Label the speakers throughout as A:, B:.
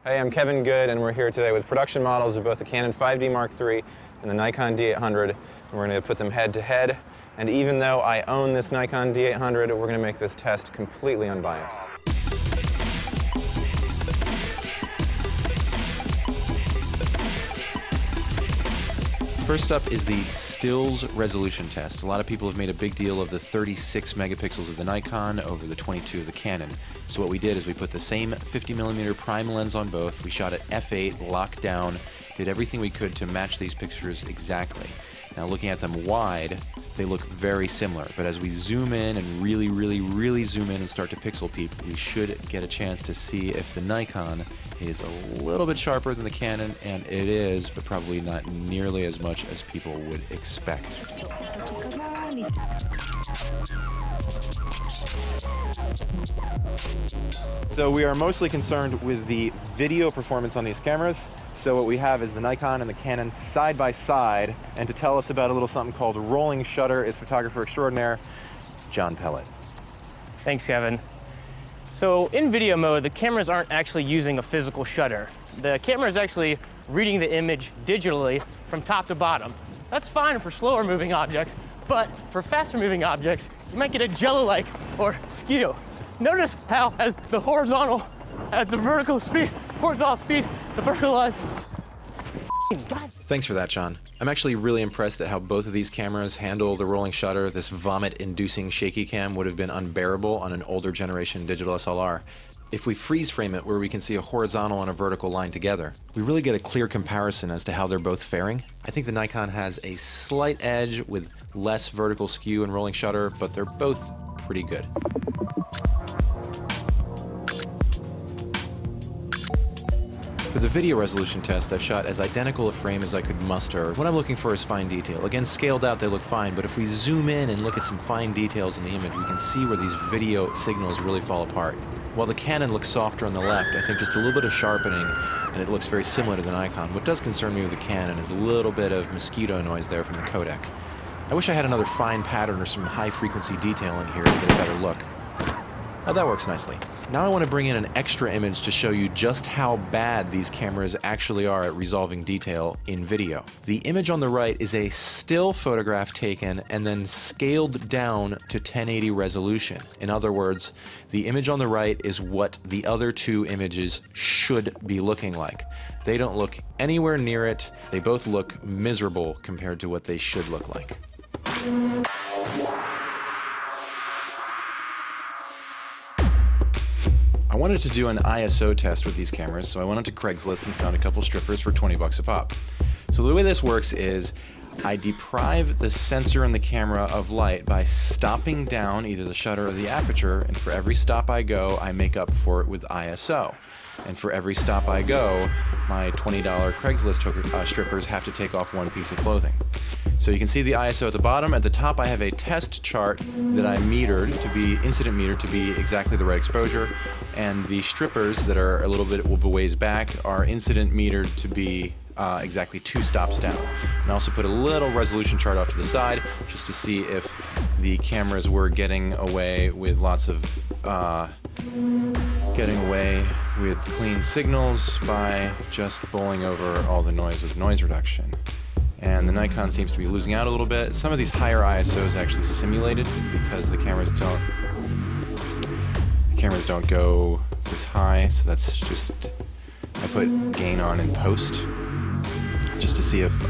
A: Hey, I'm Kevin Good, and we're here today with production models of both the Canon 5D Mark III and the Nikon D800. And we're going to put them head to head. And even though I own this Nikon D800, we're going to make this test completely unbiased.
B: First up is the stills resolution test. A lot of people have made a big deal of the 36 megapixels of the Nikon over the 22 of the Canon. So what we did is we put the same 50mm prime lens on both. We shot at f8, locked down, did everything we could to match these pictures exactly. Now looking at them wide, they look very similar, but as we zoom in and really zoom in and start to pixel peep, we should get a chance to see if the Nikon is a little bit sharper than the Canon, and it is, but probably not nearly as much as people would expect.
A: So we are mostly concerned with the video performance on these cameras. So what we have is the Nikon and the Canon side by side, and to tell us about a little something called rolling shutter is photographer extraordinaire, John Pellet.
C: Thanks, Kevin. So in video mode, the cameras aren't actually using a physical shutter. The camera is actually reading the image digitally from top to bottom. That's fine for slower moving objects, but for faster moving objects, you might get a jello-like or skew. Notice how as the horizontal speed, the vertical line. God.
B: Thanks for that, John. I'm actually really impressed at how both of these cameras handle the rolling shutter. This vomit-inducing shaky cam would have been unbearable on an older generation digital SLR. If we freeze frame it where we can see a horizontal and a vertical line together, we really get a clear comparison as to how they're both faring. I think the Nikon has a slight edge with less vertical skew and rolling shutter, but they're both pretty good. For the video resolution test, I've shot as identical a frame as I could muster. What I'm looking for is fine detail. Again, scaled out, they look fine, but if we zoom in and look at some fine details in the image, we can see where these video signals really fall apart. While the Canon looks softer on the left, I think just a little bit of sharpening, and it looks very similar to the Nikon. What does concern me with the Canon is a little bit of mosquito noise there from the codec. I wish I had another fine pattern or some high-frequency detail in here to get a better look. Oh, that works nicely. Now I want to bring in an extra image to show you just how bad these cameras actually are at resolving detail in video. The image on the right is a still photograph taken and then scaled down to 1080 resolution. In other words, the image on the right is what the other two images should be looking like. They don't look anywhere near it. They both look miserable compared to what they should look like. I wanted to do an ISO test with these cameras, so I went onto Craigslist and found a couple strippers for 20 bucks a pop. So the way this works is I deprive the sensor in the camera of light by stopping down either the shutter or the aperture, and for every stop I go, I make up for it with ISO. And for every stop I go, my $20 Craigslist strippers have to take off one piece of clothing. So you can see the ISO at the bottom. At the top I have a test chart that I metered to be, incident metered to be exactly the right exposure. And the strippers that are a little bit of a ways back are incident metered to be exactly 2 stops down. And I also put a little resolution chart off to the side just to see if the cameras were getting away with lots of clean signals by just bowling over all the noise with noise reduction. And the Nikon seems to be losing out a little bit. Some of these higher ISOs actually simulated because the cameras don't go this high, so that's just, I put gain on in post just to see if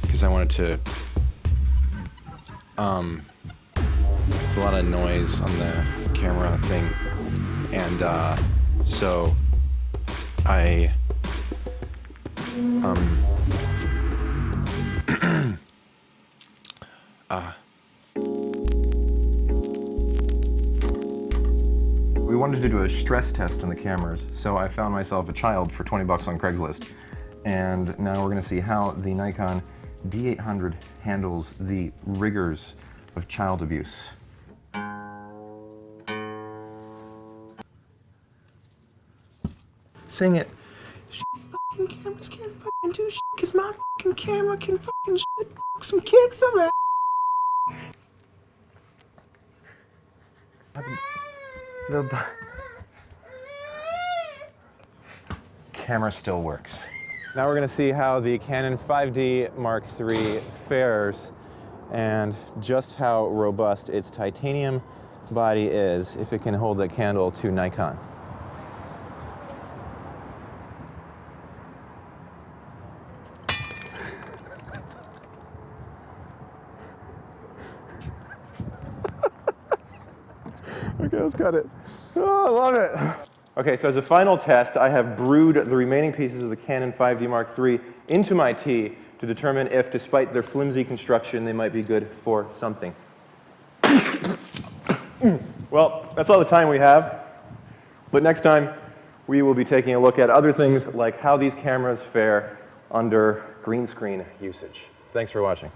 B: because I wanted to, there's a lot of noise on the camera thing, and so I
A: we wanted to do a stress test on the cameras, so I found myself a child for 20 bucks on Craigslist. And now we're going to see how the Nikon D800 handles the rigors of child abuse. Sing it. Fucking cameras can't fucking do shit, cause my fucking camera can fucking shit some kicks on that. camera still works. Now we're going to see how the Canon 5D Mark III fares and just how robust its titanium body is if it can hold a candle to Nikon. Okay, let's cut it. Oh, I love it. Okay, so as a final test, I have brewed the remaining pieces of the Canon 5D Mark III into my tea to determine if, despite their flimsy construction, they might be good for something. Well, that's all the time we have. But next time, we will be taking a look at other things like how these cameras fare under green screen usage. Thanks for watching.